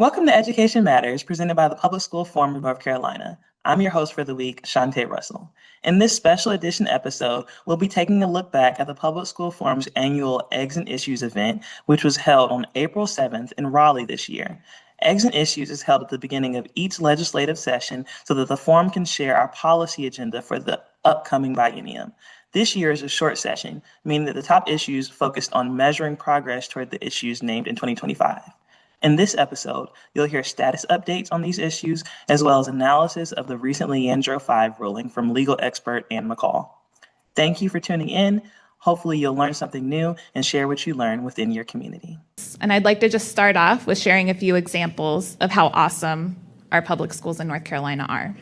Welcome to Education Matters, presented by the Public School Forum of North Carolina. I'm your host for the week, Shantae Russell. In this special edition episode, we'll be taking a look back at the Public School Forum's annual Eggs and Issues event, which was held on April 7th in Raleigh this year. Eggs and Issues is held at the beginning of each legislative session so that the forum can share our policy agenda for the upcoming biennium. This year is a short session, meaning that the top issues focused on measuring progress toward the issues named in 2025. In this episode, you'll hear status updates on these issues, as well as analysis of the recent Leandro V ruling from legal expert Ann McColl. Thank you for tuning in. Hopefully you'll learn something new and share what you learn within your community. And I'd like to just start off with sharing a few examples of how awesome our public schools in North Carolina are.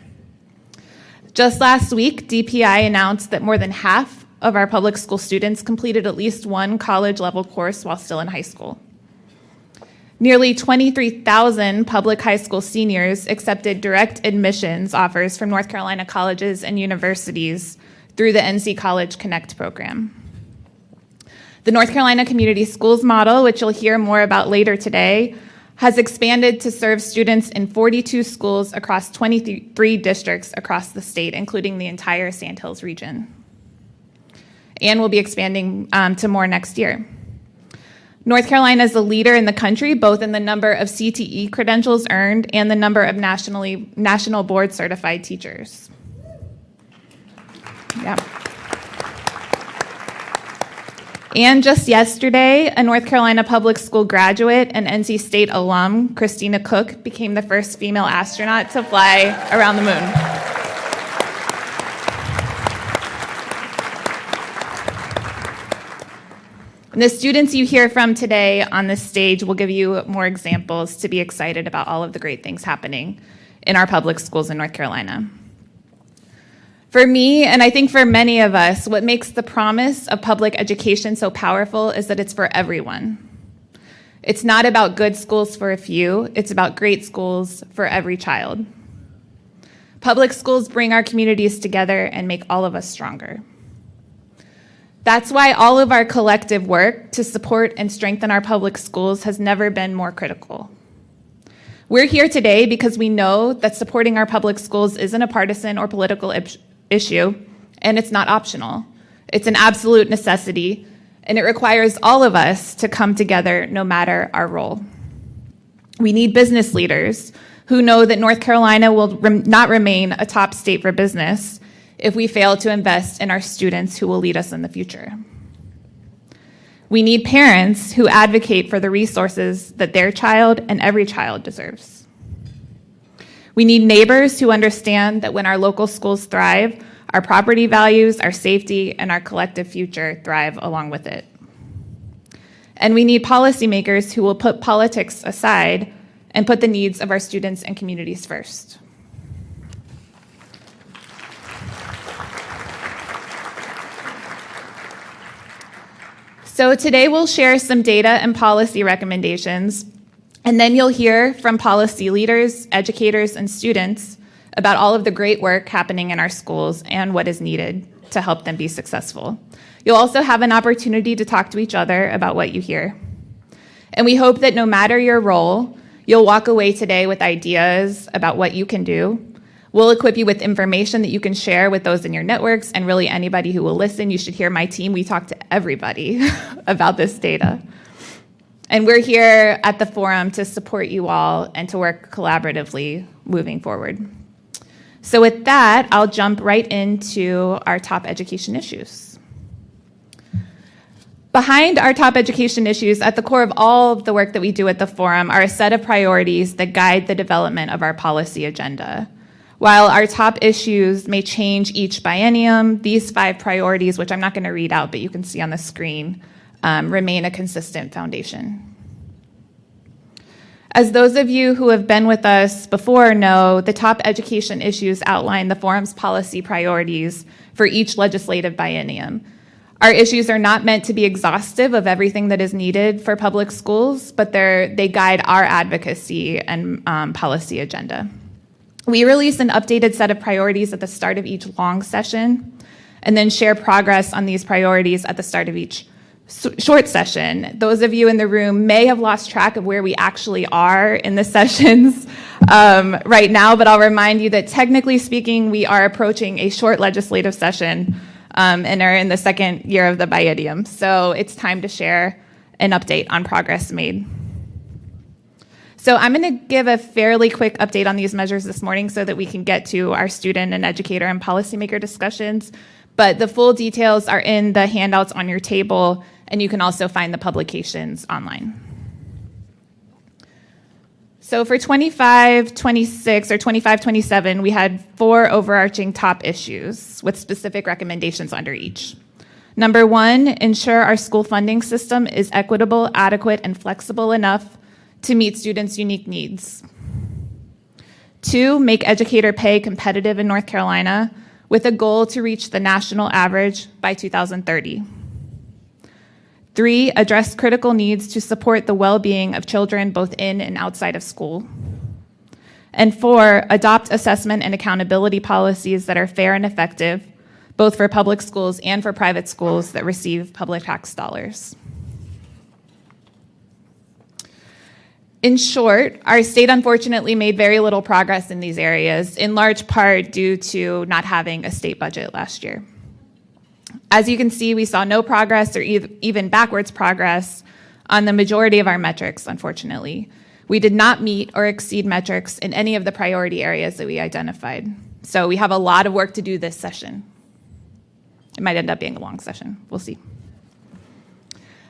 Just last week, DPI announced that more than half of our public school students completed at least one college-level course while still in high school. Nearly 23,000 public high school seniors accepted direct admissions offers from North Carolina colleges and universities through the NC College Connect program. The North Carolina Community Schools model, which you'll hear more about later today, has expanded to serve students in 42 schools across 23 districts across the state, including the entire Sandhills region. And we'll be expanding to more next year. North Carolina is a leader in the country, both in the number of CTE credentials earned and the number of national board certified teachers. Yeah. And just yesterday, a North Carolina public school graduate and NC State alum, Christina Cook, became the first female astronaut to fly around the moon. And the students you hear from today on this stage will give you more examples to be excited about all of the great things happening in our public schools in North Carolina. For me, and I think for many of us, what makes the promise of public education so powerful is that it's for everyone. It's not about good schools for a few, it's about great schools for every child. Public schools bring our communities together and make all of us stronger. That's why all of our collective work to support and strengthen our public schools has never been more critical. We're here today because we know that supporting our public schools isn't a partisan or political issue, and it's not optional. It's an absolute necessity, and it requires all of us to come together no matter our role. We need business leaders who know that North Carolina will not remain a top state for business if we fail to invest in our students who will lead us in the future. We need parents who advocate for the resources that their child and every child deserves. We need neighbors who understand that when our local schools thrive, our property values, our safety, and our collective future thrive along with it. And we need policymakers who will put politics aside and put the needs of our students and communities first. So today we'll share some data and policy recommendations, and then you'll hear from policy leaders, educators, and students about all of the great work happening in our schools and what is needed to help them be successful. You'll also have an opportunity to talk to each other about what you hear. And we hope that no matter your role, you'll walk away today with ideas about what you can do. We'll equip you with information that you can share with those in your networks, and really anybody who will listen. You should hear my team. We talk to everybody about this data. And we're here at the forum to support you all and to work collaboratively moving forward. So with that, I'll jump right into our top education issues. Behind our top education issues, at the core of all of the work that we do at the forum, are a set of priorities that guide the development of our policy agenda. While our top issues may change each biennium, these 5 priorities, which I'm not going to read out, but you can see on the screen, remain a consistent foundation. As those of you who have been with us before know, the top education issues outline the forum's policy priorities for each legislative biennium. Our issues are not meant to be exhaustive of everything that is needed for public schools, but they guide our advocacy and policy agenda. We release an updated set of priorities at the start of each long session, and then share progress on these priorities at the start of each short session. Those of you in the room may have lost track of where we actually are in the sessions right now, but I'll remind you that technically speaking, we are approaching a short legislative session and are in the second year of the biennium. So it's time to share an update on progress made. So I'm going to give a fairly quick update on these measures this morning so that we can get to our student and educator and policymaker discussions. But the full details are in the handouts on your table, and you can also find the publications online. So for 25-26 or 25-27, we had 4 overarching top issues with specific recommendations under each. Number 1, ensure our school funding system is equitable, adequate, and flexible enough to meet students' unique needs. 2, make educator pay competitive in North Carolina with a goal to reach the national average by 2030. 3, address critical needs to support the well-being of children both in and outside of school. And 4, adopt assessment and accountability policies that are fair and effective, both for public schools and for private schools that receive public tax dollars. In short, our state unfortunately made very little progress in these areas, in large part due to not having a state budget last year. As you can see, we saw no progress or even backwards progress on the majority of our metrics, unfortunately. We did not meet or exceed metrics in any of the priority areas that we identified. So we have a lot of work to do this session. It might end up being a long session. We'll see.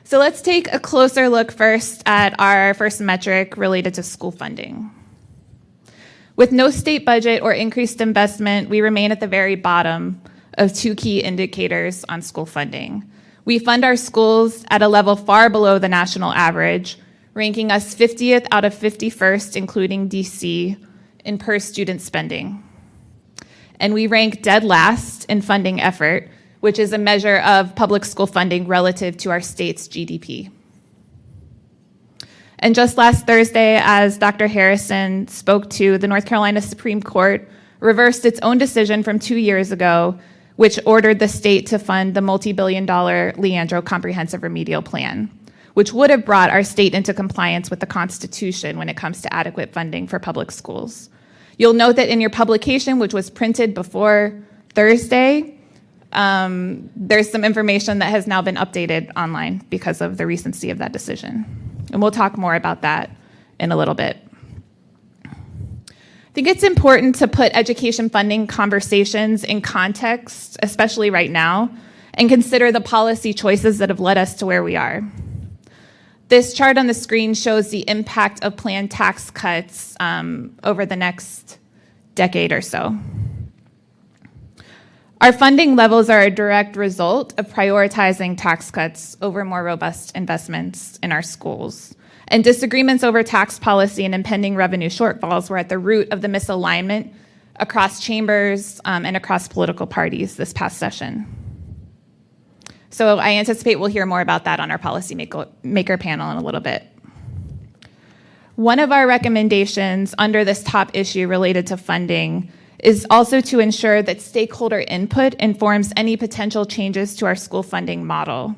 So let's take a closer look first at our first metric related to school funding. With no state budget or increased investment, we remain at the very bottom of 2 key indicators on school funding. We fund our schools at a level far below the national average, ranking us 50th out of 51st, including DC, in per student spending. And we rank dead last in funding effort, which is a measure of public school funding relative to our state's GDP. And just last Thursday, as Dr. Harrison spoke to, the North Carolina Supreme Court reversed its own decision from 2 years ago, which ordered the state to fund the multi-billion-dollar Leandro Comprehensive Remedial Plan, which would have brought our state into compliance with the Constitution when it comes to adequate funding for public schools. You'll note that in your publication, which was printed before Thursday, there's some information that has now been updated online because of the recency of that decision. And we'll talk more about that in a little bit. I think it's important to put education funding conversations in context, especially right now, and consider the policy choices that have led us to where we are. This chart on the screen shows the impact of planned tax cuts over the next decade or so. Our funding levels are a direct result of prioritizing tax cuts over more robust investments in our schools. And disagreements over tax policy and impending revenue shortfalls were at the root of the misalignment across chambers and across political parties this past session. So I anticipate we'll hear more about that on our policymaker panel in a little bit. One of our recommendations under this top issue related to funding is also to ensure that stakeholder input informs any potential changes to our school funding model.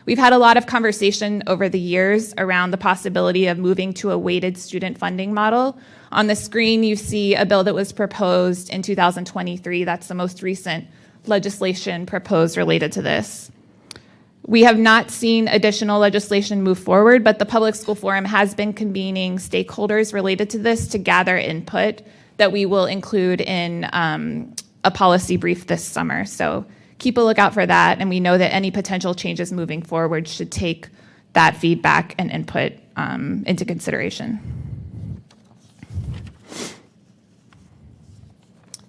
We've had a lot of conversation over the years around the possibility of moving to a weighted student funding model. On the screen, you see a bill that was proposed in 2023. That's the most recent legislation proposed related to this. We have not seen additional legislation move forward, but the Public School Forum has been convening stakeholders related to this to gather input that we will include in a policy brief this summer. So keep a lookout for that, and we know that any potential changes moving forward should take that feedback and input into consideration.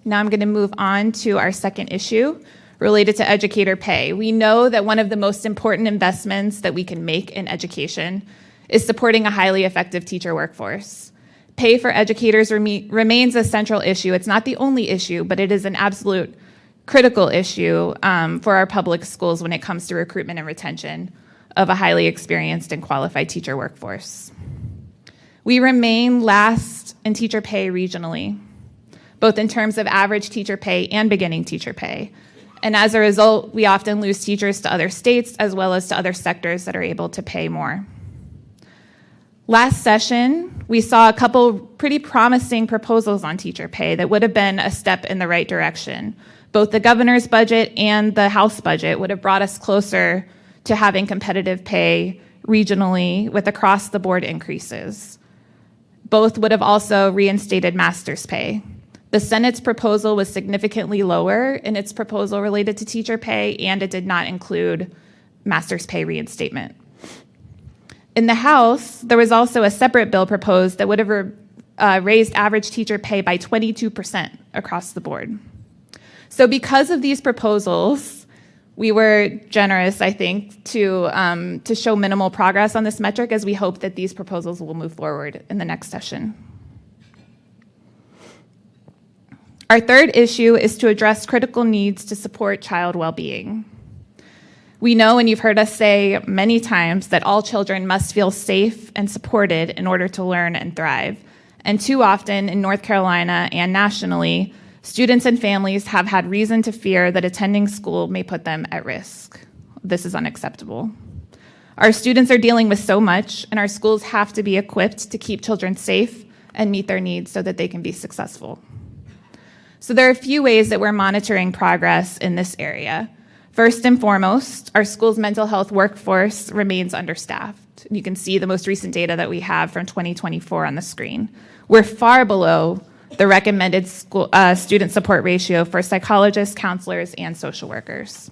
Now I'm going to move on to our second issue related to educator pay. We know that one of the most important investments that we can make in education is supporting a highly effective teacher workforce. Pay for educators remains a central issue. It's not the only issue, but it is an absolute critical issue for our public schools when it comes to recruitment and retention of a highly experienced and qualified teacher workforce. We remain last in teacher pay regionally, both in terms of average teacher pay and beginning teacher pay. And as a result, we often lose teachers to other states as well as to other sectors that are able to pay more. Last session, we saw a couple pretty promising proposals on teacher pay that would have been a step in the right direction. Both the governor's budget and the House budget would have brought us closer to having competitive pay regionally with across-the-board increases. Both would have also reinstated master's pay. The Senate's proposal was significantly lower in its proposal related to teacher pay, and it did not include master's pay reinstatement. In the House, there was also a separate bill proposed that would have raised average teacher pay by 22% across the board. So because of these proposals, we were generous, I think, to show minimal progress on this metric, as we hope that these proposals will move forward in the next session. Our third issue is to address critical needs to support child well-being. We know, and you've heard us say many times, that all children must feel safe and supported in order to learn and thrive. And too often in North Carolina and nationally, students and families have had reason to fear that attending school may put them at risk. This is unacceptable. Our students are dealing with so much, and our schools have to be equipped to keep children safe and meet their needs so that they can be successful. So there are a few ways that we're monitoring progress in this area. First and foremost, our school's mental health workforce remains understaffed. You can see the most recent data that we have from 2024 on the screen. We're far below the recommended student support ratio for psychologists, counselors, and social workers.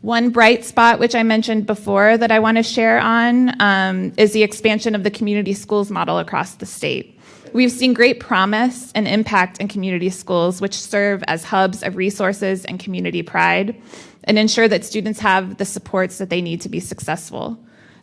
One bright spot, which I mentioned before, that I want to share on is the expansion of the community schools model across the state. We've seen great promise and impact in community schools, which serve as hubs of resources and community pride and ensure that students have the supports that they need to be successful.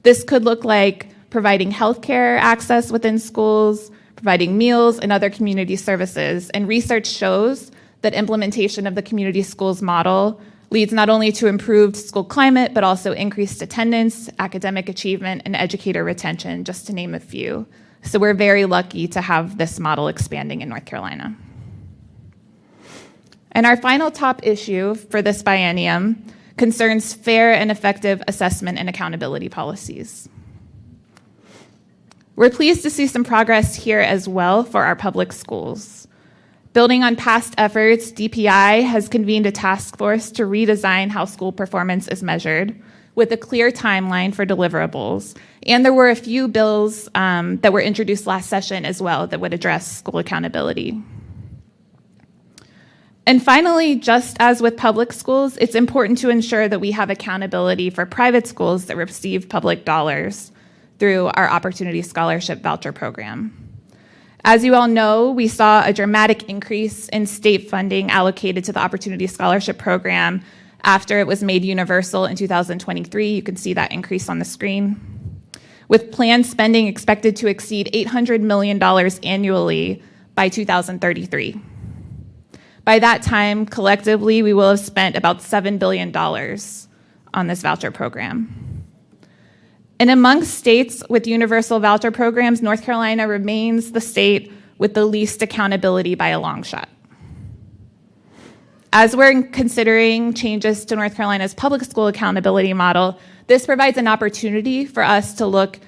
This could look like providing healthcare access within schools, providing meals and other community services. And research shows that implementation of the community schools model leads not only to improved school climate, but also increased attendance, academic achievement, and educator retention, just to name a few. So we're very lucky to have this model expanding in North Carolina. And our final top issue for this biennium concerns fair and effective assessment and accountability policies. We're pleased to see some progress here as well for our public schools. Building on past efforts, DPI has convened a task force to redesign how school performance is measured, with a clear timeline for deliverables. And there were a few bills that were introduced last session as well that would address school accountability. And finally, just as with public schools, it's important to ensure that we have accountability for private schools that receive public dollars through our Opportunity Scholarship Voucher Program. As you all know, we saw a dramatic increase in state funding allocated to the Opportunity Scholarship Program after it was made universal in 2023. You can see that increase on the screen. With planned spending expected to exceed $800 million annually by 2033. By that time, collectively, we will have spent about $7 billion on this voucher program. And amongst states with universal voucher programs, North Carolina remains the state with the least accountability by a long shot. As we're considering changes to North Carolina's public school accountability model, this provides an opportunity for us to look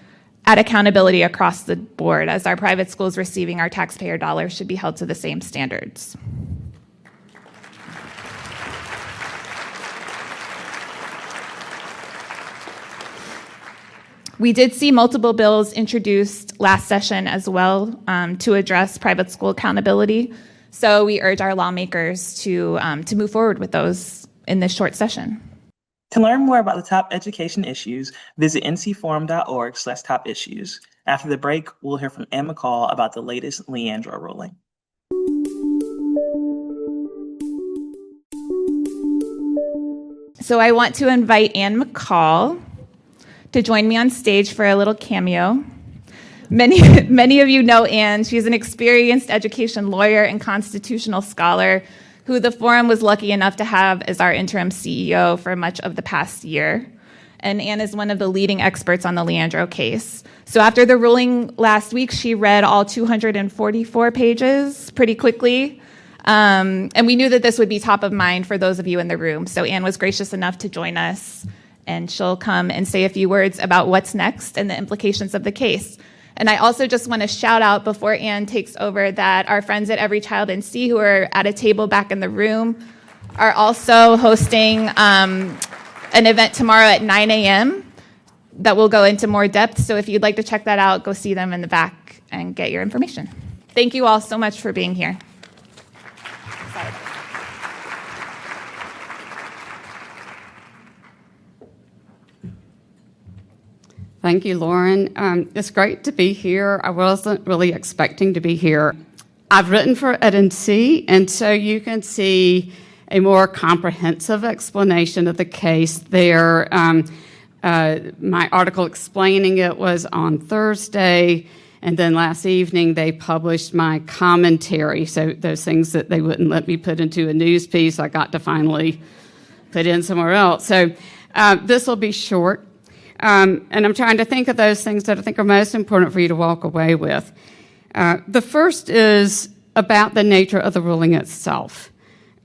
at accountability across the board, as our private schools receiving our taxpayer dollars should be held to the same standards. We did see multiple bills introduced last session as well to address private school accountability. So we urge our lawmakers to move forward with those in this short session. To learn more about the top education issues, visit ncforum.org/top issues. After the break, we'll hear from Ann McColl about the latest Leandro ruling. So I want to invite Ann McColl to join me on stage for a little cameo. Many of you know Ann. She's an experienced education lawyer and constitutional scholar who the Forum was lucky enough to have as our interim CEO for much of the past year. And Ann is one of the leading experts on the Leandro case. So after the ruling last week, she read all 244 pages pretty quickly. And we knew that this would be top of mind for those of you in the room. So Ann was gracious enough to join us, and she'll come and say a few words about what's next and the implications of the case. And I also just want to shout out before Ann takes over that our friends at Every Child in C, who are at a table back in the room, are also hosting an event tomorrow at 9 a.m. that will go into more depth. So if you'd like to check that out, go see them in the back and get your information. Thank you all so much for being here. Thank you, Lauren. It's great to be here. I wasn't really expecting to be here. I've written for Ed and C, and so you can see a more comprehensive explanation of the case there. My article explaining it was on Thursday, and then last evening they published my commentary. So those things that they wouldn't let me put into a news piece, I got to finally put in somewhere else. So this will be short. And I'm trying to think of those things that I think are most important for you to walk away with. The first is about the nature of the ruling itself.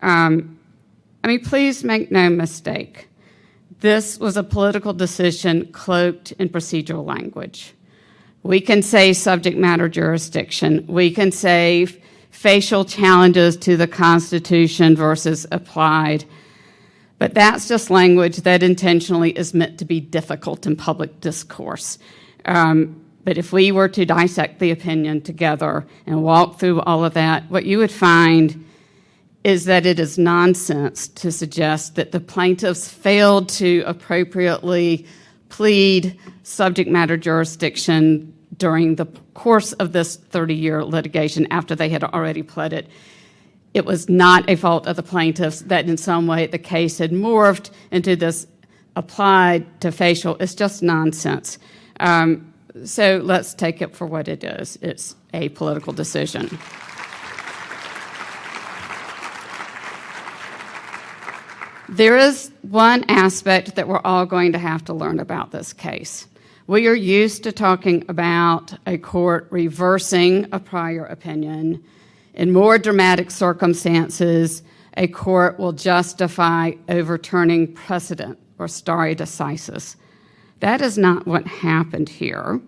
Please make no mistake. This was a political decision cloaked in procedural language. We can say subject matter jurisdiction. We can say facial challenges to the Constitution versus applied. But that's just language that intentionally is meant to be difficult in public discourse. But if we were to dissect the opinion together and walk through all of that, what you would find is that it is nonsense to suggest that the plaintiffs failed to appropriately plead subject matter jurisdiction during the course of this 30-year litigation after they had already pled it. It was not a fault of the plaintiffs that in some way the case had morphed into this applied to facial. It's just nonsense. So let's take it for what it is. It's a political decision. There is one aspect that we're all going to have to learn about this case. We are used to talking about a court reversing a prior opinion. In more dramatic circumstances, a court will justify overturning precedent or stare decisis. That is not what happened here.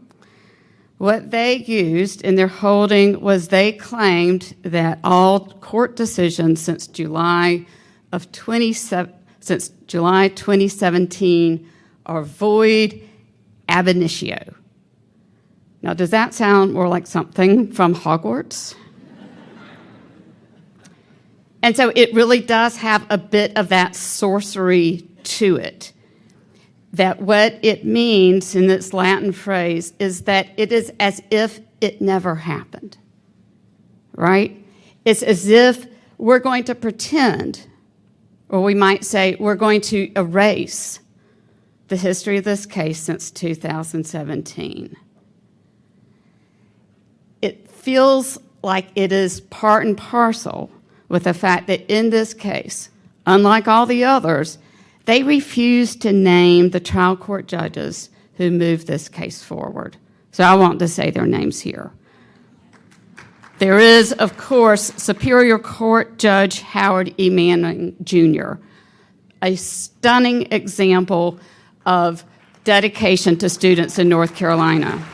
What they used in their holding was they claimed that all court decisions since July 2017 are void ab initio. Now, does that sound more like something from Hogwarts? And so it really does have a bit of that sorcery to it. That what it means in this Latin phrase is that it is as if it never happened, right? It's as if we're going to pretend, or we might say we're going to erase the history of this case since 2017. It feels like it is part and parcel with the fact that in this case, unlike all the others, they refused to name the trial court judges who moved this case forward. So I want to say their names here. There is, of course, Superior Court Judge Howard E. Manning, Jr., a stunning example of dedication to students in North Carolina.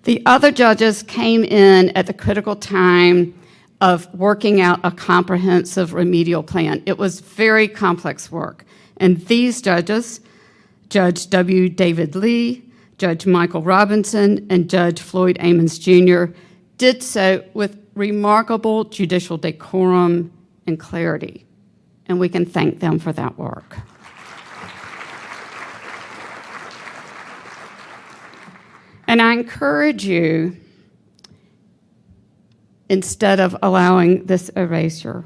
The other judges came in at the critical time of working out a comprehensive remedial plan. It was very complex work. And these judges, Judge W. David Lee, Judge Michael Robinson, and Judge Floyd Amons Jr., did so with remarkable judicial decorum and clarity. And we can thank them for that work. And I encourage you, instead of allowing this erasure,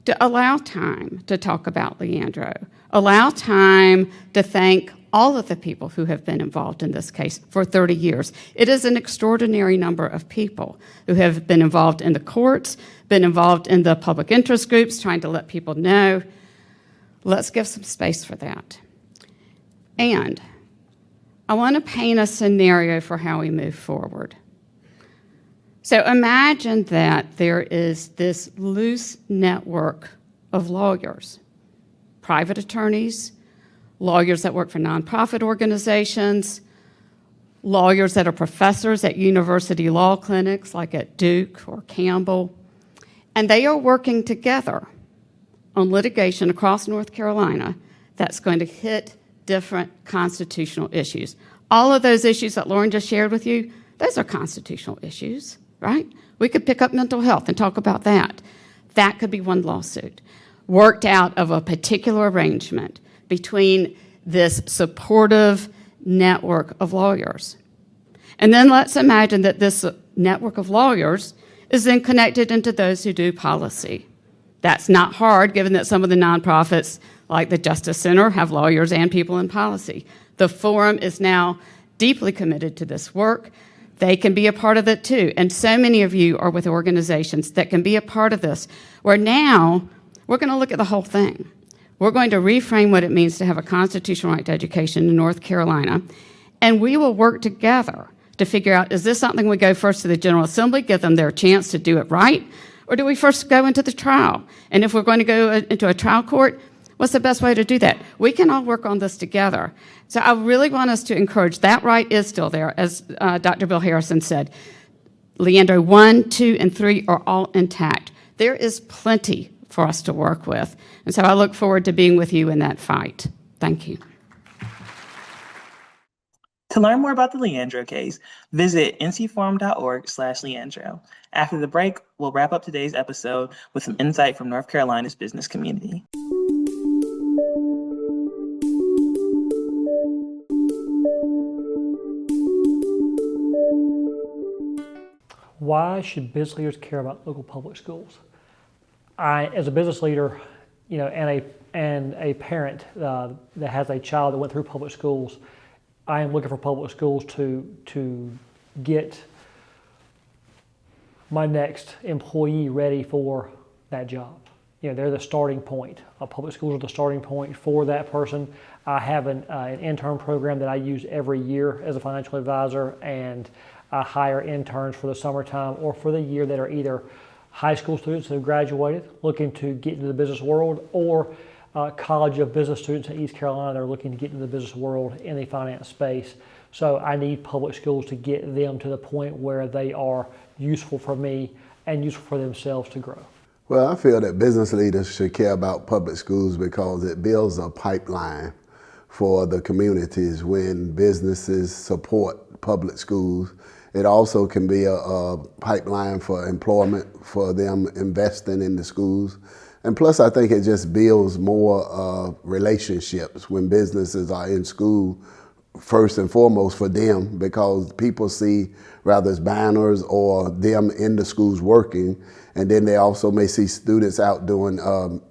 to allow time to talk about Leandro. Allow time to thank all of the people who have been involved in this case for 30 years. It is an extraordinary number of people who have been involved in the courts, been involved in the public interest groups, trying to let people know. Let's give some space for that. And I want to paint a scenario for how we move forward. So imagine that there is this loose network of lawyers, private attorneys, lawyers that work for nonprofit organizations, lawyers that are professors at university law clinics like at Duke or Campbell, and they are working together on litigation across North Carolina that's going to hit different constitutional issues. All of those issues that Lauren just shared with you, those are constitutional issues, right? We could pick up mental health and talk about that. That could be one lawsuit worked out of a particular arrangement between this supportive network of lawyers. And then let's imagine that this network of lawyers is then connected into those who do policy. That's not hard, given that some of the nonprofits, like the Justice Center, have lawyers and people in policy. The Forum is now deeply committed to this work. They can be a part of it too. And so many of you are with organizations that can be a part of this, where now we're going to look at the whole thing. We're going to reframe what it means to have a constitutional right to education in North Carolina, and we will work together to figure out, is this something we go first to the General Assembly, give them their chance to do it right, or do we first go into the trial? And if we're going to go into a trial court, what's the best way to do that? We can all work on this together. So I really want us to encourage, that right is still there, as Dr. Bill Harrison said. Leandro 1, 2, and 3 are all intact. There is plenty for us to work with. And so I look forward to being with you in that fight. Thank you. To learn more about the Leandro case, visit ncforum.org/Leandro. After the break, we'll wrap up today's episode with some insight from North Carolina's business community. Why should business leaders care about local public schools? I, as a business leader, and a parent that has a child that went through public schools, I am looking for public schools to get my next employee ready for that job. They're the starting point. Public schools are the starting point for that person. I have an intern program that I use every year as a financial advisor, and I hire interns for the summertime or for the year that are either high school students who have graduated looking to get into the business world, or College of Business students in East Carolina that are looking to get into the business world in the finance space. So I need public schools to get them to the point where they are useful for me and useful for themselves to grow. Well, I feel that business leaders should care about public schools because it builds a pipeline for the communities when businesses support public schools. It also can be a pipeline for employment for them investing in the schools. And plus, I think it just builds more relationships when businesses are in school, first and foremost for them, because people see whether it's banners or them in the schools working, and then they also may see students out doing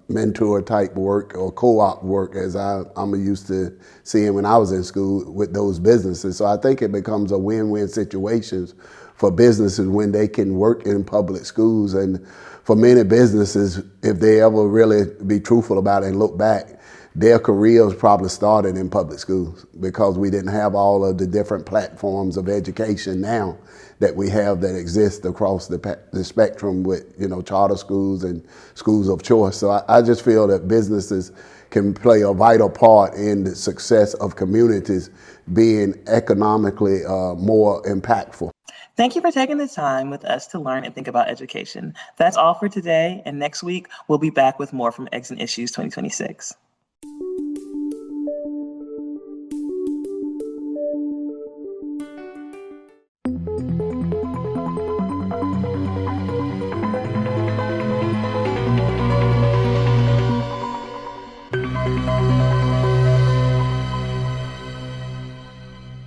mentor type work or co-op work, as I'm used to seeing when I was in school with those businesses. So I think it becomes a win-win situation for businesses when they can work in public schools. And for many businesses, if they ever really be truthful about it and look back, their careers probably started in public schools because we didn't have all of the different platforms of education now that we have that exist across the spectrum with charter schools and schools of choice. So I just feel that businesses can play a vital part in the success of communities being economically more impactful. Thank you for taking the time with us to learn and think about education. That's all for today, and next week we'll be back with more from Eggs and Issues 2026.